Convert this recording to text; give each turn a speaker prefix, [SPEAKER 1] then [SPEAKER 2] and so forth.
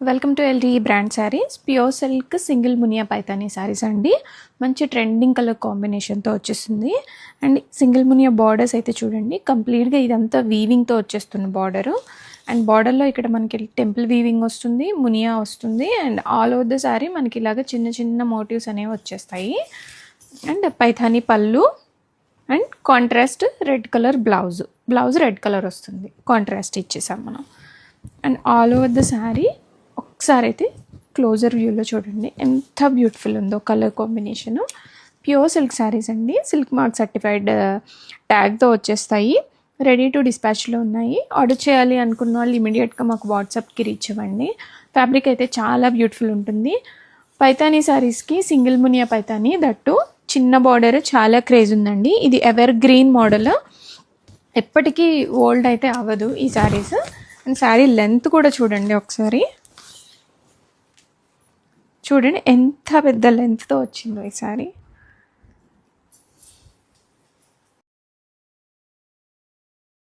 [SPEAKER 1] Welcome to LTE brand saris. Pure silk single Muniya Paithani saris అండి. మంచి trending colour కాంబినేషన్తో వచ్చేస్తుంది. అండ్ సింగిల్ మునియా బార్డర్స్ అయితే చూడండి, కంప్లీట్గా ఇదంతా వీవింగ్తో వచ్చేస్తుంది బార్డరు. అండ్ బార్డర్లో ఇక్కడ మనకి టెంపుల్ వీవింగ్ వస్తుంది, మునియా వస్తుంది. And all over the sari మనకి ఇలాగ చిన్న చిన్న మోటివ్స్ అనేవి వచ్చేస్తాయి. అండ్ పైథానీ పళ్ళు and contrast red colour blouse red colour వస్తుంది, కాంట్రాస్ట్ ఇచ్చేసాం మనం. And all over the sari ఒకసారి అయితే క్లోజర్ వ్యూలో చూడండి ఎంత బ్యూటిఫుల్ ఉందో colour combination. Pure silk saris అండి, సిల్క్ మార్క్ సర్టిఫైడ్ ట్యాగ్తో వచ్చేస్తాయి. రెడీ టు డిస్పాచ్లో ఉన్నాయి. ఆర్డర్ చేయాలి అనుకున్న వాళ్ళు ఇమీడియట్గా మాకు వాట్సాప్కి రీచ్ అవ్వండి. ఫ్యాబ్రిక్ అయితే చాలా బ్యూటిఫుల్ ఉంటుంది. పైతానీ శారీస్కి సింగిల్ మునియా పైతానీ, దట్టు చిన్న బార్డర్ చాలా క్రేజ్ ఉందండి. ఇది ఎవర్ గ్రీన్ మోడల్, ఎప్పటికీ ఓల్డ్ అయితే అవ్వదు ఈ శారీస్. అండ్ శారీ లెంత్ కూడా చూడండి ఒకసారి, చూడండి ఎంత పెద్ద లెంత్తో వచ్చిందో ఈ శారీ.